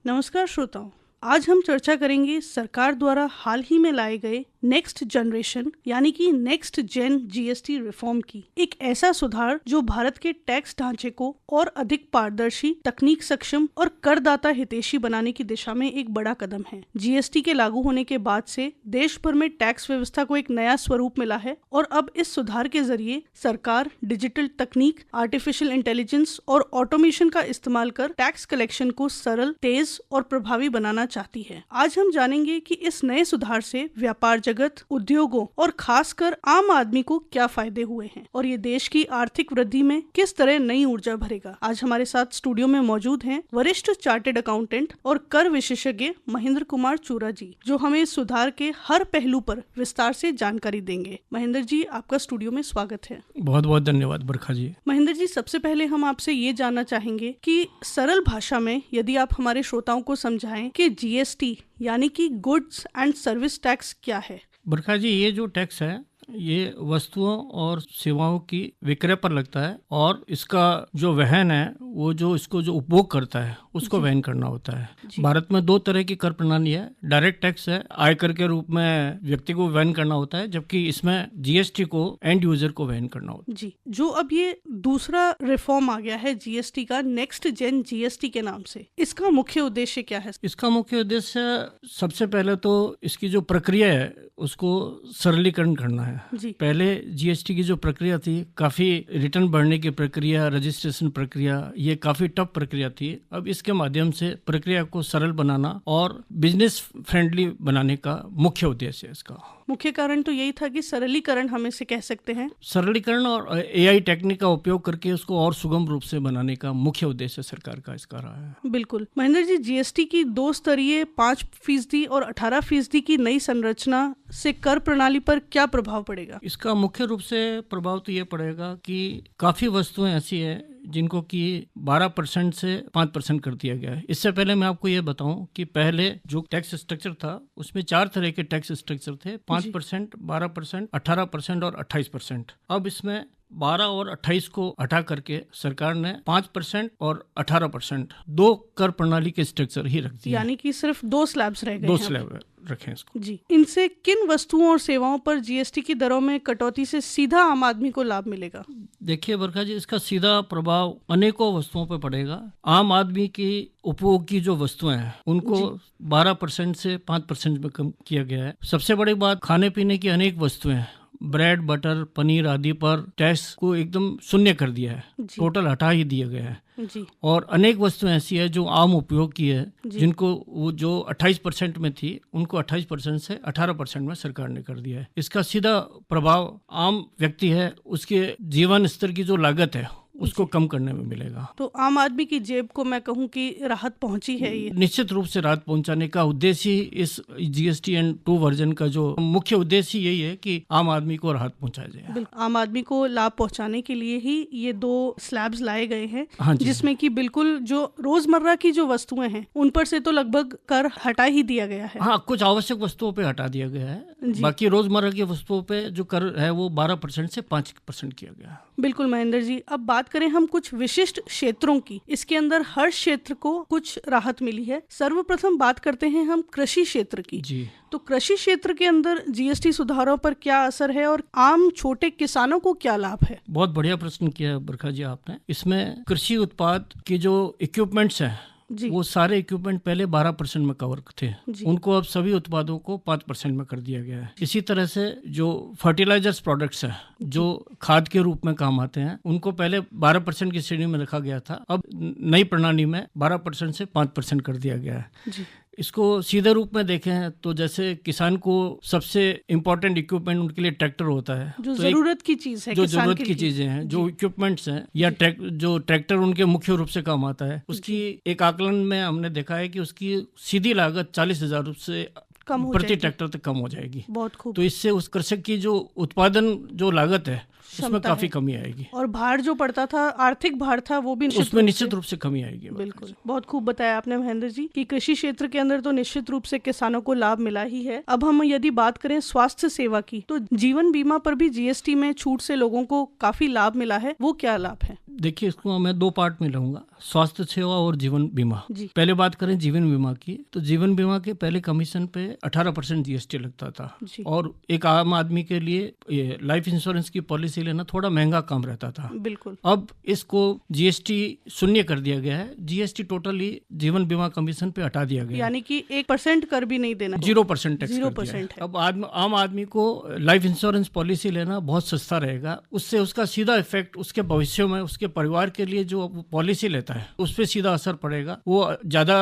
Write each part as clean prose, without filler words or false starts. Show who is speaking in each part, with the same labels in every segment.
Speaker 1: नमस्कार श्रोताओं, आज हम चर्चा करेंगे सरकार द्वारा हाल ही में लाए गए नेक्स्ट जनरेशन यानी कि नेक्स्ट जेन जीएसटी रिफॉर्म की। एक ऐसा सुधार जो भारत के टैक्स ढांचे को और अधिक पारदर्शी, तकनीक सक्षम और करदाता हितैषी बनाने की दिशा में एक बड़ा कदम है। जीएसटी के लागू होने के बाद से देश भर में टैक्स व्यवस्था को एक नया स्वरूप मिला है और अब इस सुधार के जरिए सरकार डिजिटल तकनीक, आर्टिफिशियल इंटेलिजेंस और ऑटोमेशन का इस्तेमाल कर टैक्स कलेक्शन को सरल, तेज और प्रभावी बनाना चाहती है। आज हम जानेंगे कि इस नए सुधार से व्यापार जगत, उद्योगों और खासकर आम आदमी को क्या फायदे हुए हैं और ये देश की आर्थिक वृद्धि में किस तरह नई ऊर्जा भरेगा। आज हमारे साथ स्टूडियो में मौजूद हैं वरिष्ठ चार्टेड अकाउंटेंट और कर विशेषज्ञ महेंद्र कुमार चूरा जी, जो हमें इस सुधार के हर पहलू पर विस्तार से जानकारी देंगे। महेंद्र जी, आपका स्टूडियो में स्वागत है।
Speaker 2: बहुत बहुत धन्यवाद बरखा जी।
Speaker 1: महेंद्र जी, सबसे पहले हम आपसे ये जानना चाहेंगे कि सरल भाषा में यदि आप हमारे श्रोताओं को समझाएं कि जीएसटी यानी कि गुड्स एंड सर्विस टैक्स क्या है।
Speaker 2: बरखा जी, ये जो टैक्स है ये वस्तुओं और सेवाओं की विक्रय पर लगता है और इसका जो वहन है वो जो इसको जो उपभोग करता है उसको वहन करना होता है। भारत में दो तरह की कर प्रणाली है। डायरेक्ट टैक्स है, आयकर के रूप में व्यक्ति को वहन करना होता है, जबकि इसमें जीएसटी को एंड यूजर को वहन करना होता है।
Speaker 1: जी, जो अब ये दूसरा रिफॉर्म आ गया है जीएसटी का, नेक्स्ट जेन जीएसटी के नाम से, इसका मुख्य उद्देश्य क्या है?
Speaker 2: इसका मुख्य उद्देश्य सबसे पहले तो इसकी जो प्रक्रिया है उसको सरलीकरण करना है। पहले जीएसटी की जो प्रक्रिया थी, काफी रिटर्न भरने की प्रक्रिया, रजिस्ट्रेशन प्रक्रिया, ये काफी टफ प्रक्रिया थी। अब इसके माध्यम से प्रक्रिया को सरल बनाना और बिजनेस फ्रेंडली बनाने का मुख्य उद्देश्य है। इसका
Speaker 1: मुख्य कारण तो यही था कि सरलीकरण हम इसे कह सकते हैं। सरलीकरण
Speaker 2: और एआई टेक्निक का उपयोग करके उसको और सुगम रूप से बनाने का मुख्य उद्देश्य सरकार का इसका रहा है।
Speaker 1: बिल्कुल महेंद्र जी, जीएसटी की 2 स्तरीय 5% और 18% की नई संरचना से कर प्रणाली पर क्या प्रभाव पड़ेगा?
Speaker 2: इसका मुख्य रूप से प्रभाव तो ये पड़ेगा कि काफी वस्तुएं ऐसी है जिनको कि 12% से 5% कर दिया गया है। इससे पहले मैं आपको ये बताऊं कि पहले जो टैक्स स्ट्रक्चर था उसमें 4 तरह के टैक्स स्ट्रक्चर थे, 5%, 12%, 18% और 28%। अब इसमें 12 और 28 को हटा करके सरकार ने 5% और 18% 2 कर प्रणाली के स्ट्रक्चर ही रख दिया,
Speaker 1: यानी कि सिर्फ 2 स्लैब्स रह गए।
Speaker 2: 2 स्लैब रखें इसको।
Speaker 1: जी, इनसे किन वस्तुओं और सेवाओं पर जीएसटी की दरों में कटौती से सीधा आम आदमी को लाभ मिलेगा?
Speaker 2: देखिए बरखा जी, इसका सीधा प्रभाव अनेकों वस्तुओं पर पड़ेगा। आम आदमी की उपभोग की जो वस्तुएं हैं उनको 12% से 5% में कम किया गया है। सबसे बड़ी बात, खाने पीने की अनेक वस्तुएं, ब्रेड, बटर, पनीर आदि पर टैक्स को एकदम शून्य कर दिया है, टोटल हटा ही दिया गया है।
Speaker 1: जी।
Speaker 2: और अनेक वस्तुएं ऐसी है जो आम उपयोग की है, जिनको वो जो 28% में थी उनको 28% से 18% में सरकार ने कर दिया है। इसका सीधा प्रभाव आम व्यक्ति है उसके जीवन स्तर की जो लागत है उसको कम करने में मिलेगा।
Speaker 1: तो आम आदमी की जेब को मैं कहूँ कि राहत पहुंची है। ये
Speaker 2: निश्चित रूप से राहत पहुंचाने का उद्देश्य ही इस जीएसटी एंड 2 वर्जन का जो मुख्य उद्देश्य यही है कि आम आदमी को राहत पहुंचाया जाए।
Speaker 1: आम आदमी को लाभ पहुंचाने के लिए ही ये 2 स्लैब्स लाए गए हैं।
Speaker 2: हाँ,
Speaker 1: जिसमें कि बिल्कुल जो रोजमर्रा की जो वस्तुएं हैं उन पर से तो लगभग कर हटा ही दिया गया है।
Speaker 2: हाँ, कुछ आवश्यक वस्तुओं पे हटा दिया गया है, बाकी रोजमर्रा की वस्तुओं पे जो कर है वो 12% से 5% किया गया है।
Speaker 1: बिल्कुल महेंद्र जी, अब बात करें हम कुछ विशिष्ट क्षेत्रों की। इसके अंदर हर क्षेत्र को कुछ राहत मिली है। सर्वप्रथम बात करते हैं हम कृषि क्षेत्र की।
Speaker 2: जी।
Speaker 1: तो कृषि क्षेत्र के अंदर जीएसटी सुधारों पर क्या असर है और आम छोटे किसानों को क्या लाभ है?
Speaker 2: बहुत बढ़िया प्रश्न किया बरखा जी आपने। इसमें कृषि उत्पाद की जो इक्विपमेंट्स हैं वो सारे इक्विपमेंट पहले 12% में कवर थे, उनको अब सभी उत्पादों को 5% में कर दिया गया है। इसी तरह से जो फर्टिलाइजर्स प्रोडक्ट्स हैं जो खाद के रूप में काम आते हैं उनको पहले 12% की श्रेणी में रखा गया था, अब नई प्रणाली में 12% से 5% कर दिया गया है। इसको सीधे रूप में देखें तो जैसे किसान को सबसे इम्पोर्टेंट इक्विपमेंट उनके लिए ट्रैक्टर होता है,
Speaker 1: जो जरूरत की चीज है,
Speaker 2: जो जरूरत की चीजें हैं, जो इक्विपमेंट्स हैं या जो ट्रैक्टर उनके मुख्य रूप से काम आता है, उसकी एक आकलन में हमने देखा है कि उसकी सीधी लागत 40,000 से प्रति ट्रैक्टर तक कम हो जाएगी।
Speaker 1: बहुत खूब।
Speaker 2: तो इससे उस कृषक की जो उत्पादन जो लागत है उसमें काफी कमी आएगी
Speaker 1: और भार जो पड़ता था, आर्थिक भार था, वो भी
Speaker 2: उसमें निश्चित रूप से कमी आएगी।
Speaker 1: बिल्कुल, बहुत खूब बताया आपने महेंद्र जी कि कृषि क्षेत्र के अंदर तो निश्चित रूप से किसानों को लाभ मिला ही है। अब हम यदि बात करें स्वास्थ्य सेवा की, तो जीवन बीमा पर भी जीएसटी में छूट से लोगों को काफी लाभ मिला है। वो क्या लाभ है?
Speaker 2: देखिए, इसको मैं 2 पार्ट में लूंगा। स्वास्थ्य सेवा और जीवन बीमा। पहले बात करें जीवन बीमा की, तो जीवन बीमा के पहले कमीशन पे 18% जीएसटी लगता था और एक आम आदमी के लिए लाइफ इंश्योरेंस की पॉलिसी लेना थोड़ा महंगा काम रहता था।
Speaker 1: बिल्कुल।
Speaker 2: अब इसको जीएसटी शून्य कर दिया गया है, जीएसटी टोटली जीवन बीमा कमीशन पे हटा दिया गया,
Speaker 1: यानी कि 1% कर भी नहीं देना,
Speaker 2: 0% टैक्स कर दिया है। अब आम आदमी को लाइफ इंश्योरेंस पॉलिसी लेना बहुत सस्ता रहेगा, उससे उसका सीधा इफेक्ट उसके भविष्य में उसके परिवार के लिए जो पॉलिसी लेता है उस पर सीधा असर पड़ेगा। वो ज्यादा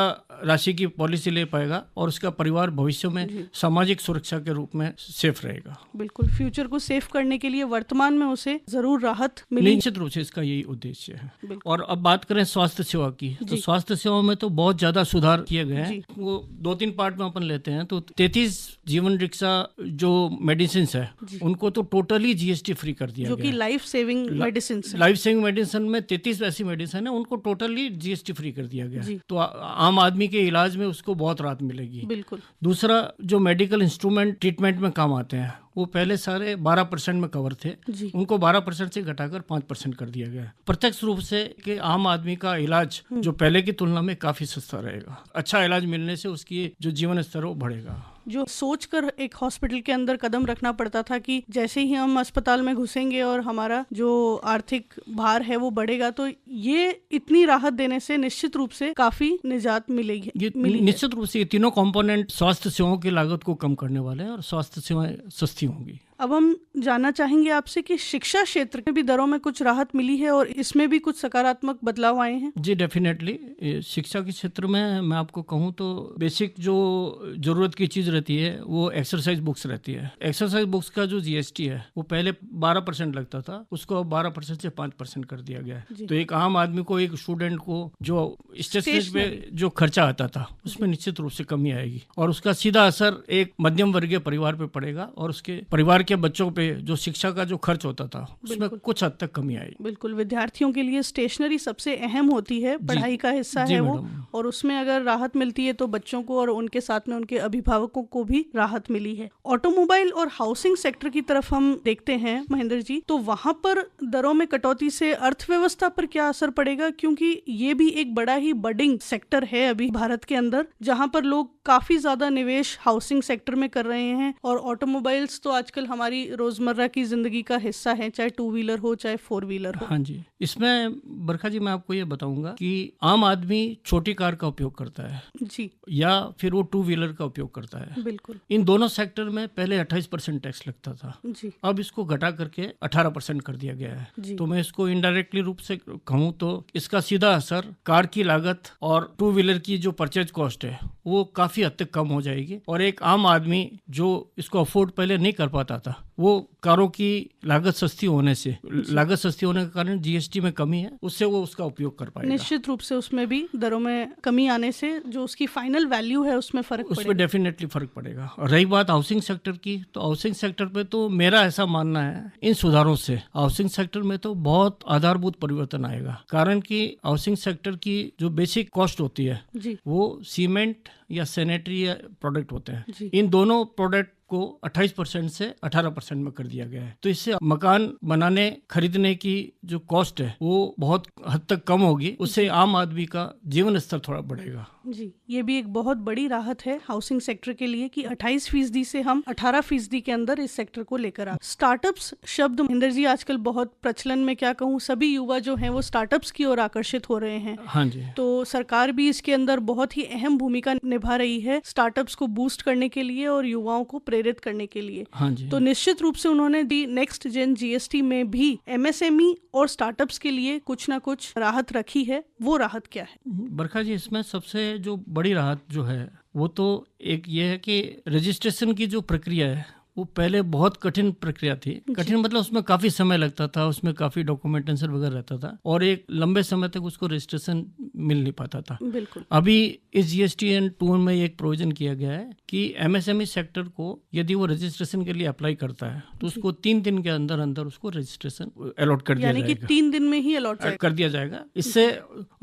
Speaker 2: राशि की पॉलिसी ले पाएगा और उसका परिवार भविष्य में सामाजिक सुरक्षा के रूप में सेफ रहेगा।
Speaker 1: बिल्कुल, फ्यूचर को सेफ करने के लिए वर्तमान में उसे जरूर राहत मिलेगी।
Speaker 2: निश्चित रूप से इसका यही उद्देश्य है। और अब बात करें स्वास्थ्य सेवा की, तो स्वास्थ्य सेवा में तो बहुत ज्यादा सुधार किए गए हैं। वो 2-3 पार्ट में अपन लेते हैं, तो 33 जीवन रक्षा जो मेडिसिन है उनको तो टोटली जीएसटी फ्री कर दिया
Speaker 1: जो
Speaker 2: गया,
Speaker 1: कि life saving medicine.
Speaker 2: Life saving medicine में 33 ऐसी मेडिसिन है उनको टोटली जीएसटी फ्री कर दिया गया, तो आम आदमी के इलाज में उसको बहुत राहत मिलेगी।
Speaker 1: बिल्कुल।
Speaker 2: दूसरा, जो मेडिकल इंस्ट्रूमेंट ट्रीटमेंट में काम आते हैं वो पहले सारे 12% में कवर थे, उनको 12% से घटाकर 5% कर दिया गया। प्रत्यक्ष रूप से कि आम आदमी का इलाज जो पहले की तुलना में काफी सस्ता रहेगा। अच्छा इलाज मिलने से उसकी जो जीवन स्तर वो बढ़ेगा।
Speaker 1: जो सोचकर एक हॉस्पिटल के अंदर कदम रखना पड़ता था कि जैसे ही हम अस्पताल में घुसेंगे और हमारा जो आर्थिक भार है वो बढ़ेगा, तो ये इतनी राहत देने से निश्चित रूप से काफी निजात मिलेगी।
Speaker 2: निश्चित रूप से ये तीनों कंपोनेंट स्वास्थ्य सेवाओं की लागत को कम करने वाले हैं और स्वास्थ्य सेवाएं सस्ती होंगी।
Speaker 1: अब हम जानना चाहेंगे आपसे कि शिक्षा क्षेत्र में भी दरों में कुछ राहत मिली है और इसमें भी कुछ सकारात्मक बदलाव आए हैं।
Speaker 2: जी डेफिनेटली, शिक्षा के क्षेत्र में मैं आपको कहूँ तो बेसिक जो जरूरत की चीज रहती है वो एक्सरसाइज बुक्स रहती है। एक्सरसाइज बुक्स का जो जीएसटी है वो पहले 12% लगता था, उसको अब 12% से 5% कर दिया गया है। तो एक आम आदमी को, एक स्टूडेंट को जो स्टेशनरी पे जो खर्चा आता था उसमें निश्चित रूप से कमी आएगी और उसका सीधा असर एक मध्यम वर्गीय परिवार पे पड़ेगा और उसके परिवार के बच्चों पे जो शिक्षा का जो खर्च होता था उसमें कुछ हद तक कमी आई।
Speaker 1: बिल्कुल, विद्यार्थियों के लिए स्टेशनरी सबसे अहम होती है, पढ़ाई का हिस्सा है वो, और उसमें अगर राहत मिलती है तो बच्चों को और उनके साथ में उनके अभिभावकों को भी राहत मिली है। ऑटोमोबाइल और हाउसिंग सेक्टर की तरफ हम देखते हैं महेंद्र जी, तो वहां पर दरों में कटौती से अर्थव्यवस्था पर क्या असर पड़ेगा, क्योंकि ये भी एक बड़ा ही बडिंग सेक्टर है अभी भारत के अंदर, जहां पर लोग काफी ज्यादा निवेश हाउसिंग सेक्टर में कर रहे हैं और ऑटोमोबाइल्स तो आजकल हमारी रोजमर्रा की जिंदगी का हिस्सा है, चाहे 2 व्हीलर हो चाहे 4 व्हीलर हो।
Speaker 2: हाँ जी, इसमें बरखा जी मैं आपको ये बताऊंगा कि आम आदमी छोटी कार का उपयोग करता है
Speaker 1: जी, या
Speaker 2: फिर वो 2 व्हीलर का उपयोग करता है।
Speaker 1: बिल्कुल।
Speaker 2: इन दोनों सेक्टर में पहले 28% टैक्स लगता था
Speaker 1: जी,
Speaker 2: अब इसको घटा करके 18% कर दिया गया है। तो मैं इसको इनडायरेक्टली रूप से कहूँ तो इसका सीधा असर कार की लागत और 2 व्हीलर की जो परचेज कॉस्ट है वो काफी हद तक कम हो जाएगी और एक आम आदमी जो इसको अफोर्ड पहले नहीं कर पाता था वो कारों की लागत सस्ती होने के कारण जीएसटी में कमी है, उससे वो उसका उपयोग कर पाएगा।
Speaker 1: निश्चित रूप से उसमें भी दरों में कमी आने से जो उसकी फाइनल वैल्यू है उसमें फर्क पड़ेगा।
Speaker 2: उसमें डेफिनेटली फर्क पड़ेगा। और रही बात हाउसिंग सेक्टर की, तो हाउसिंग सेक्टर पे तो मेरा ऐसा मानना है इन सुधारों से हाउसिंग सेक्टर में तो बहुत आधारभूत परिवर्तन आएगा, कारण कि हाउसिंग सेक्टर की जो बेसिक कॉस्ट होती है वो सीमेंट या सैनिटरी प्रोडक्ट होते हैं। इन दोनों प्रोडक्ट को 28% से 18% में कर दिया गया है, तो इससे मकान बनाने खरीदने की जो कॉस्ट है वो बहुत हद तक कम होगी, उससे आम आदमी का जीवन स्तर थोड़ा बढ़ेगा।
Speaker 1: जी, ये भी एक बहुत बड़ी राहत है हाउसिंग सेक्टर के लिए कि 28% से हम 18% के अंदर इस सेक्टर को लेकर आ। स्टार्टअप्स शब्द महेंद्र जी आजकल बहुत प्रचलन में, क्या कहूँ, सभी युवा जो हैं वो स्टार्टअप्स की ओर आकर्षित हो रहे हैं।
Speaker 2: हाँ जी, तो
Speaker 1: सरकार भी इसके अंदर बहुत ही अहम भूमिका निभा रही है स्टार्टअप्स को बूस्ट करने के लिए और युवाओं को प्रेरित करने के लिए।
Speaker 2: हाँ जी, तो
Speaker 1: निश्चित रूप से उन्होंने दी नेक्स्ट जेन जीएसटी में भी एमएसएमई और स्टार्टअप्स के लिए कुछ ना कुछ राहत रखी है। वो राहत क्या है
Speaker 2: बरखा जी? इसमें सबसे जो बड़ी राहत जो है वो तो एक ये है कि रजिस्ट्रेशन की जो प्रक्रिया है वो पहले बहुत कठिन प्रक्रिया थी। कठिन मतलब उसमें काफी समय लगता था, उसमें काफी डॉक्यूमेंटेशन वगैरह रहता था और एक लंबे समय तक उसको रजिस्ट्रेशन मिल नहीं पाता था।
Speaker 1: बिल्कुल।
Speaker 2: अभी इस GSTN2 में एक प्रोविजन किया गया है कि एमएसएमई सेक्टर को यदि वो रजिस्ट्रेशन के लिए अप्लाई करता है तो उसको 3 दिन के अंदर अंदर उसको रजिस्ट्रेशन अलॉट कर दिया जाएगा,
Speaker 1: यानी कि 3 दिन में ही अलॉट
Speaker 2: कर दिया जाएगा। इससे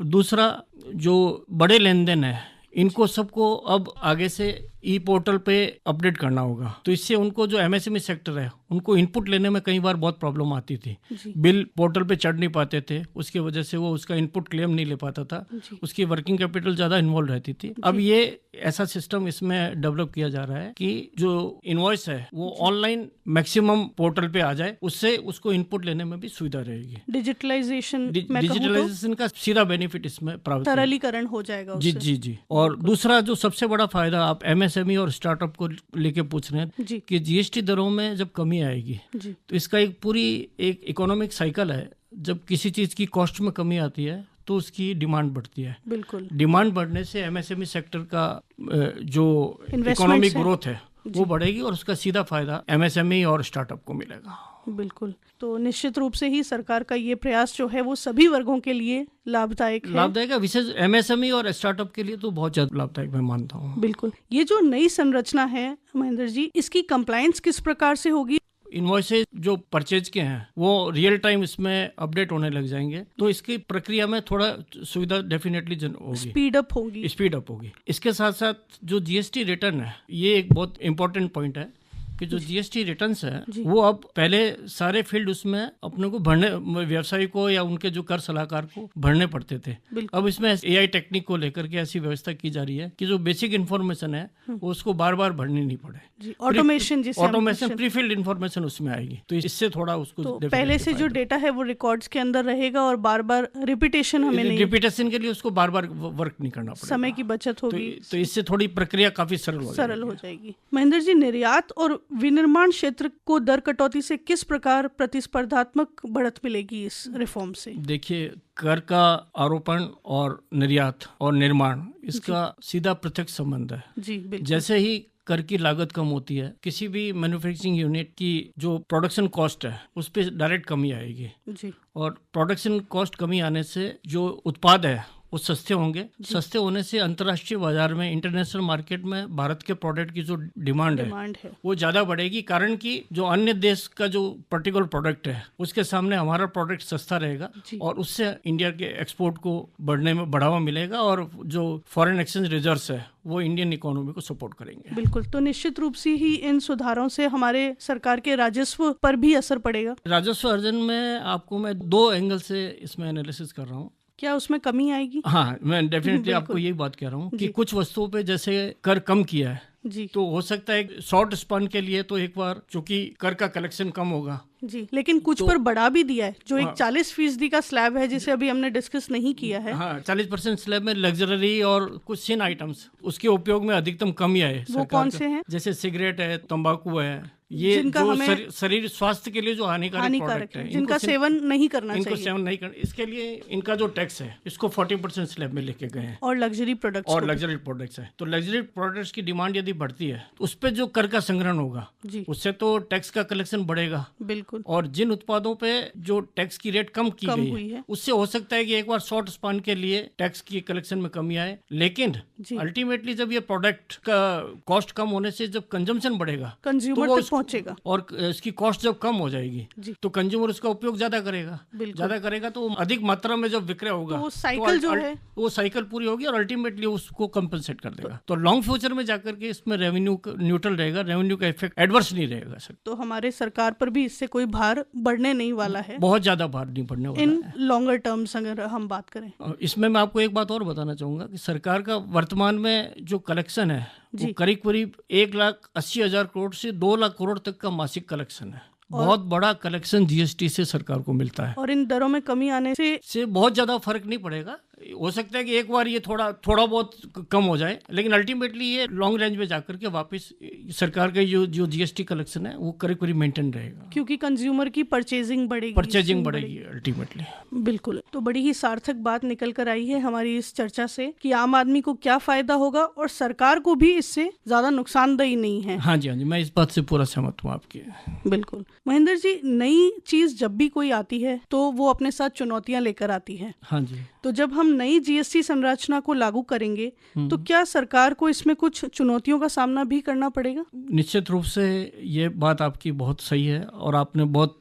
Speaker 2: दूसरा जो बड़े लेन देन है इनको सबको अब आगे से ई पोर्टल पे अपडेट करना होगा। तो इससे उनको जो एमएसएमई सेक्टर है उनको इनपुट लेने में कई बार बहुत प्रॉब्लम आती थी। बिल पोर्टल पे चढ़ नहीं पाते थे, उसकी वजह से वो उसका इनपुट क्लेम नहीं ले पाता था, उसकी वर्किंग कैपिटल ज़्यादा इन्वॉल्व रहती थी। अब ये ऐसा सिस्टम इसमें डेवलप किया जा रहा है कि जो इनवॉइस है वो ऑनलाइन मैक्सिमम पोर्टल पे आ जाए, उससे उसको इनपुट लेने में भी सुविधा रहेगी। डिजिटलाइजेशन का सीधा बेनिफिट इसमें प्राप्त,
Speaker 1: सरलीकरण हो जाएगा
Speaker 2: जी जी जी। और दूसरा जो सबसे बड़ा फायदा आप एमएसएमई और स्टार्टअप को लेके पूछ रहे हैं कि जीएसटी दरों में जब कमी आएगी तो इसका एक पूरी एक इकोनॉमिक साइकिल है। जब किसी चीज की कॉस्ट में कमी आती है तो उसकी डिमांड बढ़ती है।
Speaker 1: बिल्कुल,
Speaker 2: डिमांड बढ़ने से एमएसएमई सेक्टर का जो इकोनॉमिक ग्रोथ है वो बढ़ेगी और उसका सीधा फायदा एमएसएमई और स्टार्टअप को मिलेगा।
Speaker 1: बिल्कुल, तो निश्चित रूप से ही सरकार का ये प्रयास जो है वो सभी वर्गों के लिए लाभदायक है,
Speaker 2: विशेष एमएसएमई और स्टार्टअप के लिए तो बहुत ज्यादा लाभदायक मैं मानता हूँ।
Speaker 1: बिल्कुल, ये जो नई संरचना है महेंद्र जी, इसकी कंप्लायंस किस प्रकार से होगी?
Speaker 2: इनवॉइसेज जो परचेज के हैं वो रियल टाइम इसमें अपडेट होने लग जाएंगे, तो इसकी प्रक्रिया में थोड़ा सुविधा डेफिनेटली होगी,
Speaker 1: स्पीड अप होगी।
Speaker 2: इसके साथ साथ जो जीएसटी रिटर्न है, ये एक बहुत इंपॉर्टेंट पॉइंट है कि जो जीएसटी रिटर्न्स है वो अब पहले सारे फील्ड उसमें अपने को भरने, व्यवसायी को या उनके जो कर सलाहकार को भरने पड़ते थे। अब इसमें एआई टेक्निक को लेकर के ऐसी व्यवस्था की जा रही है कि जो बेसिक इन्फॉर्मेशन है वो उसको बार बार भरनी नहीं पड़े।
Speaker 1: ऑटोमेशन
Speaker 2: प्री फिल्ड इन्फॉर्मेशन उसमें आएगी, तो इससे थोड़ा उसको
Speaker 1: तो पहले से जो डेटा है वो रिकॉर्ड्स के अंदर रहेगा और बार बार रिपीटेशन
Speaker 2: रिपीटेशन के लिए उसको बार बार वर्क नहीं करना पड़ेगा,
Speaker 1: समय की बचत होगी।
Speaker 2: तो इससे थोड़ी प्रक्रिया काफी सरल हो जाएगी।
Speaker 1: महेंद्र जी, निर्यात और विनिर्माण क्षेत्र को दर कटौती से किस प्रकार प्रतिस्पर्धात्मक बढ़त मिलेगी इस रिफॉर्म से?
Speaker 2: देखिए, कर का आरोपण और निर्यात और निर्माण इसका सीधा प्रत्यक्ष संबंध है।
Speaker 1: जी बिल्कुल।
Speaker 2: जैसे ही कर की लागत कम होती है, किसी भी मैन्युफैक्चरिंग यूनिट की जो प्रोडक्शन कॉस्ट है उस पर डायरेक्ट कमी आएगी
Speaker 1: जी।
Speaker 2: और प्रोडक्शन कॉस्ट कमी आने से जो उत्पाद है वो सस्ते होंगे। सस्ते होने से अंतर्राष्ट्रीय बाजार में, इंटरनेशनल मार्केट में भारत के प्रोडक्ट की जो डिमांड है वो ज़्यादा बढ़ेगी, कारण कि जो अन्य देश का जो पर्टिकुलर प्रोडक्ट है उसके सामने हमारा प्रोडक्ट सस्ता रहेगा और उससे इंडिया के एक्सपोर्ट को बढ़ने में बढ़ावा मिलेगा और जो फॉरेन एक्सचेंज रिजर्व्स है वो इंडियन इकोनॉमी को सपोर्ट करेंगे।
Speaker 1: बिल्कुल, तो निश्चित रूप से ही इन सुधारों से हमारे सरकार के राजस्व पर भी असर पड़ेगा।
Speaker 2: राजस्व अर्जन में आपको मैं 2 एंगल से इसमें एनालिसिस कर रहा हूँ।
Speaker 1: क्या उसमें कमी आएगी?
Speaker 2: हाँ, मैं डेफिनेटली आपको यही बात कह रहा हूँ कि कुछ वस्तुओं पे जैसे कर कम किया है
Speaker 1: जी,
Speaker 2: तो हो सकता है शॉर्ट स्पान के लिए तो एक बार चूंकि कर का कलेक्शन कम होगा
Speaker 1: जी, लेकिन कुछ पर बढ़ा भी दिया है। जो एक 40% का स्लैब है जिसे अभी हमने डिस्कस नहीं किया है,
Speaker 2: हाँ 40% स्लैब में लग्जरी और कुछ सिन आइटम्स उसके उपयोग में अधिकतम कमी आए।
Speaker 1: वो कौन से हैं?
Speaker 2: जैसे सिगरेट है, तंबाकू है, ये जो शरीर स्वास्थ्य के लिए जो हानिकारक है,
Speaker 1: जिनका सेवन नहीं करना चाहिए,
Speaker 2: इसके लिए इनका जो टैक्स है इसको 40% स्लैब में लेके गए हैं।
Speaker 1: और लग्जरी
Speaker 2: प्रोडक्ट्स है, तो लग्जरी प्रोडक्ट्स की डिमांड यदि बढ़ती है तो उस पर जो कर का संग्रहण होगा उससे तो टैक्स का कलेक्शन बढ़ेगा।
Speaker 1: बिल्कुल।
Speaker 2: और जिन उत्पादों पे जो टैक्स की रेट कम की गई है उससे हो सकता है कि एक बार शॉर्ट स्पान के लिए टैक्स की कलेक्शन में कमी आए, लेकिन अल्टीमेटली जब ये प्रोडक्ट का कॉस्ट कम होने से जब कंजम्पशन बढ़ेगा
Speaker 1: कंज्यूमर तक पहुंचेगा और
Speaker 2: इसकी कॉस्ट जब कम हो जाएगी तो कंज्यूमर उसका उपयोग ज्यादा करेगा तो अधिक मात्रा में जब विक्रय होगा
Speaker 1: तो साइकिल जो है
Speaker 2: वो साइकिल पूरी होगी और अल्टीमेटली उसको कंपनसेट कर देगा। तो लॉन्ग फ्यूचर में जाकर के इसमें रेवेन्यू न्यूट्रल रहेगा, रेवेन्यू का इफेक्ट एडवर्स नहीं रहेगा सर।
Speaker 1: तो हमारे सरकार पर भी इससे कोई भार बढ़ने नहीं वाला है,
Speaker 2: बहुत ज्यादा भार नहीं बढ़ने वाला
Speaker 1: इन लॉन्गर टर्म्स अगर हम बात करें।
Speaker 2: इसमें मैं आपको एक बात और बताना चाहूंगा कि सरकार का वर्तमान में जो कलेक्शन है वो करीब 1,80,000 करोड़ से 2 लाख करोड़ तक का मासिक कलेक्शन है। बहुत बड़ा कलेक्शन जीएसटी से सरकार को मिलता है
Speaker 1: और इन दरों में कमी आने से बहुत
Speaker 2: ज्यादा फर्क नहीं पड़ेगा। हो सकता है कि एक बार ये थोड़ा बहुत कम हो जाए, लेकिन अल्टीमेटली ये लॉन्ग रेंज में जाकर के वापस सरकार का जो जीएसटी कलेक्शन है वो करीब मेंटेन रहेगा,
Speaker 1: क्योंकि कंज्यूमर की परचेजिंग बढ़ेगी
Speaker 2: अल्टीमेटली।
Speaker 1: बिल्कुल, तो बड़ी ही सार्थक बात निकल कर आई है हमारी इस चर्चा से कि आम आदमी को क्या फायदा होगा और सरकार को भी इससे ज्यादा नुकसानदेही नहीं है।
Speaker 2: हाँ जी, मैं इस बात से पूरा सहमत हूँ आपकी।
Speaker 1: बिल्कुल महेंद्र जी, नई चीज जब भी कोई आती है तो वो अपने साथ चुनौतियां लेकर आती है।
Speaker 2: हाँ जी,
Speaker 1: तो जब हम नई जीएसटी संरचना को लागू करेंगे तो क्या सरकार को इसमें कुछ चुनौतियों का सामना भी करना पड़ेगा?
Speaker 2: निश्चित रूप से ये बात आपकी बहुत सही है और आपने बहुत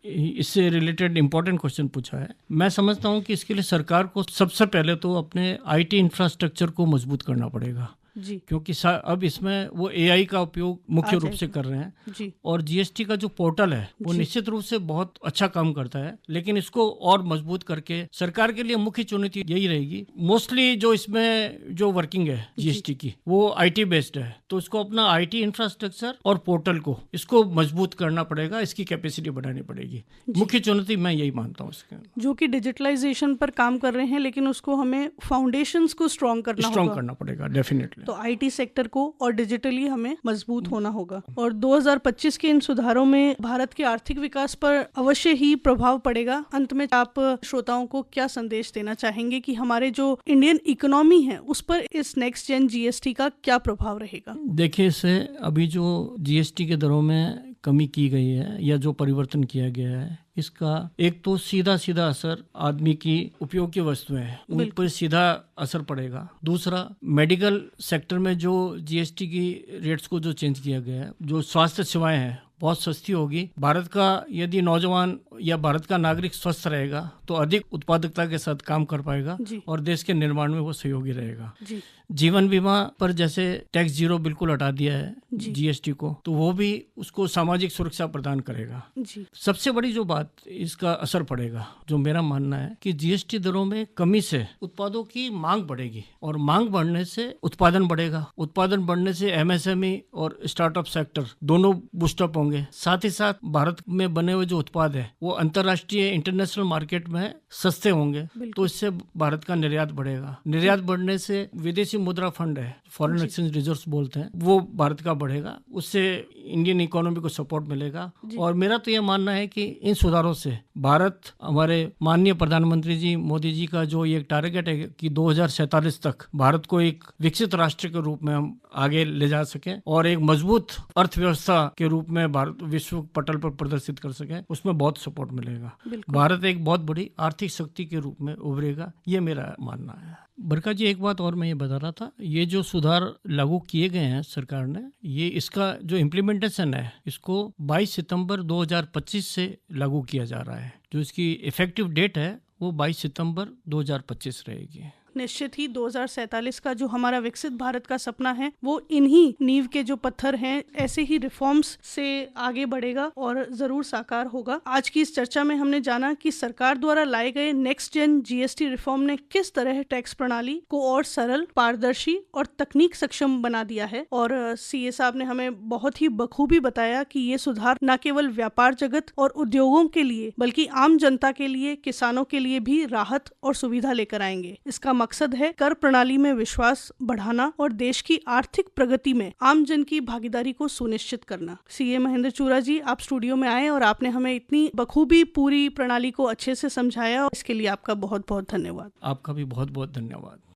Speaker 2: इससे रिलेटेड इम्पोर्टेंट क्वेश्चन पूछा है। मैं समझता हूँ कि इसके लिए सरकार को सबसे पहले तो अपने आईटी इंफ्रास्ट्रक्चर को मजबूत करना पड़ेगा।
Speaker 1: जी।
Speaker 2: क्योंकि अब इसमें वो AI का उपयोग मुख्य रूप से कर रहे हैं
Speaker 1: जी।
Speaker 2: और GST का जो पोर्टल है वो निश्चित रूप से बहुत अच्छा काम करता है, लेकिन इसको और मजबूत करके सरकार के लिए मुख्य चुनौती यही रहेगी। मोस्टली जो इसमें जो वर्किंग है GST की वो IT बेस्ड है, तो इसको अपना IT इंफ्रास्ट्रक्चर और पोर्टल को इसको मजबूत करना पड़ेगा, इसकी कैपेसिटी बढ़ानी पड़ेगी। मुख्य चुनौती मैं यही मानता हूँ इसके,
Speaker 1: जो कि डिजिटलाइजेशन पर काम कर रहे हैं, लेकिन उसको हमें फाउंडेशंस को स्ट्रॉन्ग करना
Speaker 2: पड़ेगा डेफिनेटली।
Speaker 1: तो IT सेक्टर को और डिजिटली हमें मजबूत होना होगा। और 2025 के इन सुधारों में भारत के आर्थिक विकास पर अवश्य ही प्रभाव पड़ेगा। अंत में आप श्रोताओं को क्या संदेश देना चाहेंगे कि हमारे जो इंडियन इकोनॉमी है उस पर इस नेक्स्ट जेन GST का क्या प्रभाव रहेगा?
Speaker 2: देखिए, इससे अभी जो GST के दरों में कमी की गई है या जो परिवर्तन किया गया है, इसका एक तो सीधा असर आदमी की उपयोग की वस्तुएं हैं उन पर सीधा असर पड़ेगा। दूसरा, मेडिकल सेक्टर में जो GST की रेट्स को जो चेंज किया गया है, जो स्वास्थ्य सेवाएं हैं बहुत सस्ती होगी। भारत का यदि नौजवान या भारत का नागरिक स्वस्थ रहेगा तो अधिक उत्पादकता के साथ काम कर पाएगा और देश के निर्माण में वो सहयोगी रहेगा। जीवन बीमा पर जैसे टैक्स जीरो बिल्कुल हटा दिया है GST को, तो वो भी उसको सामाजिक सुरक्षा प्रदान करेगा। सबसे बड़ी जो बात इसका असर पड़ेगा, जो मेरा मानना है कि GST दरों में कमी से उत्पादों की मांग बढ़ेगी और मांग बढ़ने से उत्पादन बढ़ेगा। उत्पादन बढ़ने से MSME और स्टार्टअप सेक्टर दोनों बूस्टअप होंगे। साथ ही साथ भारत में बने हुए जो उत्पाद है वो अंतर्राष्ट्रीय इंटरनेशनल मार्केट में सस्ते होंगे, तो इससे भारत का निर्यात बढ़ेगा। निर्यात बढ़ने से विदेशी मुद्रा फंड है, फॉरेन एक्सचेंज रिजर्व्स बोलते हैं, वो भारत का बढ़ेगा। उससे इंडियन इकोनॉमी को सपोर्ट मिलेगा। और मेरा तो ये मानना है कि इन सुधारों से भारत, हमारे माननीय प्रधानमंत्री जी मोदी जी का जो ये टारगेट है कि 2047 तक भारत को एक विकसित राष्ट्र के रूप में हम आगे ले जा सकें और एक मजबूत अर्थव्यवस्था के रूप में भारत विश्व पटल पर प्रदर्शित कर सके, उसमें बहुत सपोर्ट मिलेगा। भारत एक बहुत बड़ी आर्थिक शक्ति के रूप में उभरेगा, ये मेरा मानना है। बरका जी, एक बात और मैं ये बता रहा था, ये जो सुधार लागू किए गए हैं सरकार ने, ये इसका जो इम्प्लीमेंटेशन है इसको 22 सितंबर 2025 से लागू किया जा रहा है। जो इसकी इफेक्टिव डेट है वो 22 सितंबर 2025 रहेगी।
Speaker 1: निश्चित ही 2047 का जो हमारा विकसित भारत का सपना है वो इन्हीं नींव के जो पत्थर हैं, ऐसे ही रिफॉर्म्स से आगे बढ़ेगा और जरूर साकार होगा। आज की इस चर्चा में हमने जाना कि सरकार द्वारा लाए गए नेक्स्ट जेन GST रिफॉर्म ने किस तरह टैक्स प्रणाली को और सरल, पारदर्शी और तकनीक सक्षम बना दिया है। और CA साहब ने हमें बहुत ही बखूबी बताया कि ये सुधार न केवल व्यापार जगत और उद्योगों के लिए बल्कि आम जनता के लिए, किसानों के लिए भी राहत और सुविधा लेकर आएंगे। इसका मकसद है कर प्रणाली में विश्वास बढ़ाना और देश की आर्थिक प्रगति में आम जन की भागीदारी को सुनिश्चित करना। CA महेंद्र चूरा जी, आप स्टूडियो में आए और आपने हमें इतनी बखूबी पूरी प्रणाली को अच्छे से समझाया, इसके लिए आपका बहुत बहुत धन्यवाद।
Speaker 2: आपका भी बहुत बहुत धन्यवाद।